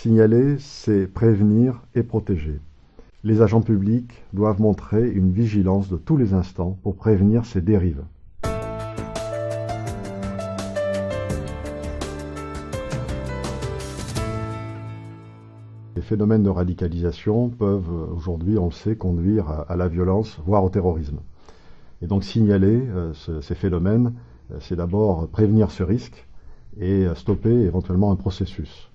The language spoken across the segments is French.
Signaler, c'est prévenir et protéger. Les agents publics doivent montrer une vigilance de tous les instants pour prévenir ces dérives. Les phénomènes de radicalisation peuvent aujourd'hui, on le sait, conduire à la violence, voire au terrorisme. Et donc signaler ces phénomènes, c'est d'abord prévenir ce risque et stopper éventuellement un processus.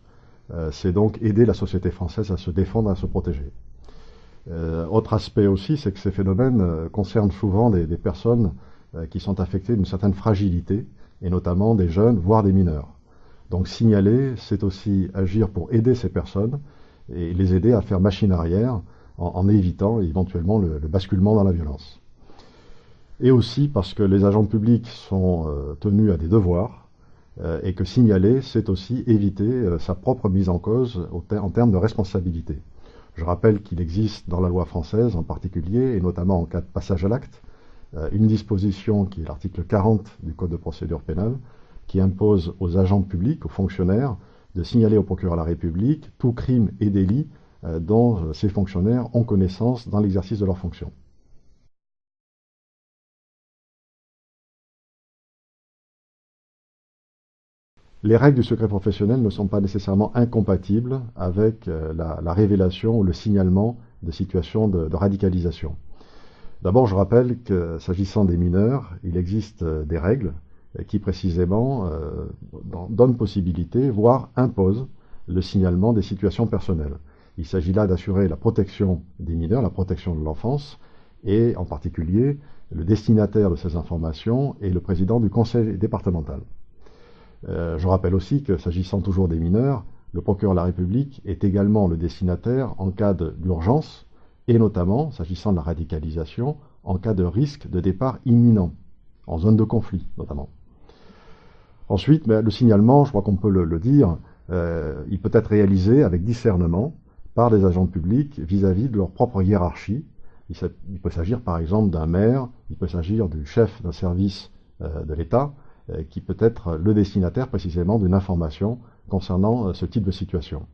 C'est donc aider la société française à se défendre, à se protéger. Autre aspect aussi, c'est que ces phénomènes concernent souvent des personnes qui sont affectées d'une certaine fragilité, et notamment des jeunes, voire des mineurs. Donc signaler, c'est aussi agir pour aider ces personnes et les aider à faire machine arrière en évitant éventuellement le basculement dans la violence. Et aussi parce que les agents publics sont tenus à des devoirs et que signaler, c'est aussi éviter sa propre mise en cause en termes de responsabilité. Je rappelle qu'il existe dans la loi française en particulier, et notamment en cas de passage à l'acte, une disposition qui est l'article 40 du Code de procédure pénale, qui impose aux agents publics, aux fonctionnaires, de signaler au procureur de la République tout crime et délit dont ces fonctionnaires ont connaissance dans l'exercice de leurs fonctions. Les règles du secret professionnel ne sont pas nécessairement incompatibles avec la révélation ou le signalement de situations de radicalisation. D'abord, je rappelle que s'agissant des mineurs, il existe des règles qui précisément donnent possibilité, voire imposent, le signalement des situations personnelles. Il s'agit là d'assurer la protection des mineurs, la protection de l'enfance, et en particulier, le destinataire de ces informations est le président du conseil départemental. Je rappelle aussi que, s'agissant toujours des mineurs, le procureur de la République est également le destinataire en cas d'urgence, et notamment, s'agissant de la radicalisation, en cas de risque de départ imminent, en zone de conflit notamment. Ensuite, le signalement, je crois qu'on peut le dire, il peut être réalisé avec discernement par des agents publics vis-à-vis de leur propre hiérarchie. Il peut s'agir par exemple d'un maire, il peut s'agir du chef d'un service de l'État, qui peut être le destinataire précisément d'une information concernant ce type de situation.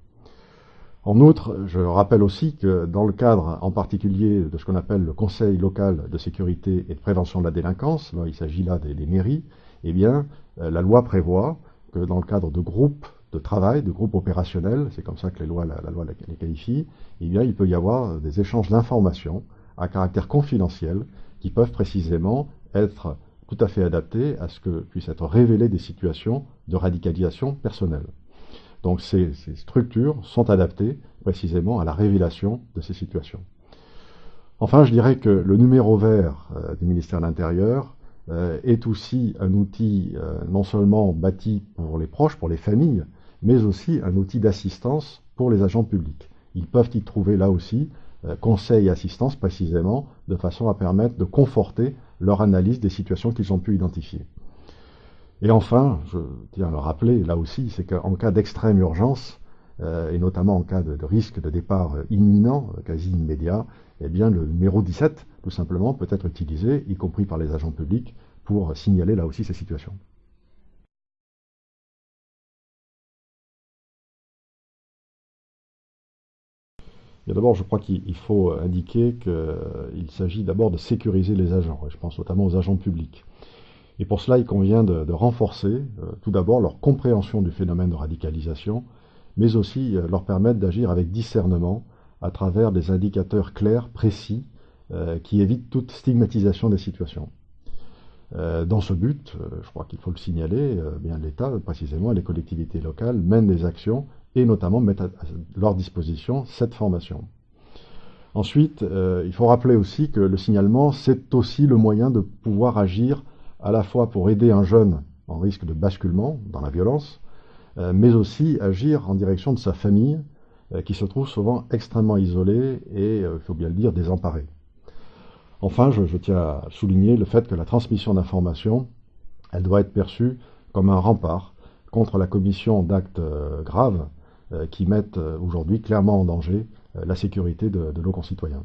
En outre, je rappelle aussi que dans le cadre en particulier de ce qu'on appelle le Conseil local de sécurité et de prévention de la délinquance, il s'agit là des mairies, eh bien, la loi prévoit que dans le cadre de groupes de travail, de groupes opérationnels, c'est comme ça que la loi les qualifie, eh bien, il peut y avoir des échanges d'informations à caractère confidentiel qui peuvent précisément être tout à fait adaptés à ce que puissent être révélées des situations de radicalisation personnelle. Donc ces structures sont adaptées précisément à la révélation de ces situations. Enfin, je dirais que le numéro vert du ministère de l'Intérieur est aussi un outil non seulement bâti pour les proches, pour les familles, mais aussi un outil d'assistance pour les agents publics. Ils peuvent y trouver là aussi conseil et assistance précisément de façon à permettre de conforter leur analyse des situations qu'ils ont pu identifier. Et enfin, je tiens à le rappeler là aussi, c'est qu'en cas d'extrême urgence, et notamment en cas de risque de départ imminent, quasi immédiat, eh bien le numéro 17, tout simplement, peut être utilisé, y compris par les agents publics, pour signaler là aussi ces situations. D'abord, je crois qu'il faut indiquer qu'il s'agit d'abord de sécuriser les agents, et je pense notamment aux agents publics. Et pour cela, il convient de renforcer tout d'abord leur compréhension du phénomène de radicalisation, mais aussi leur permettre d'agir avec discernement à travers des indicateurs clairs, précis, qui évitent toute stigmatisation des situations. Dans ce but, je crois qu'il faut le signaler, bien l'État, précisément, et les collectivités locales mènent des actions et notamment mettent à leur disposition cette formation. Ensuite, il faut rappeler aussi que le signalement, c'est aussi le moyen de pouvoir agir à la fois pour aider un jeune en risque de basculement dans la violence, mais aussi agir en direction de sa famille, qui se trouve souvent extrêmement isolée et, il faut bien le dire, désemparée. Enfin, je tiens à souligner le fait que la transmission d'informations, elle doit être perçue comme un rempart contre la commission d'actes graves qui mettent aujourd'hui clairement en danger la sécurité de nos concitoyens.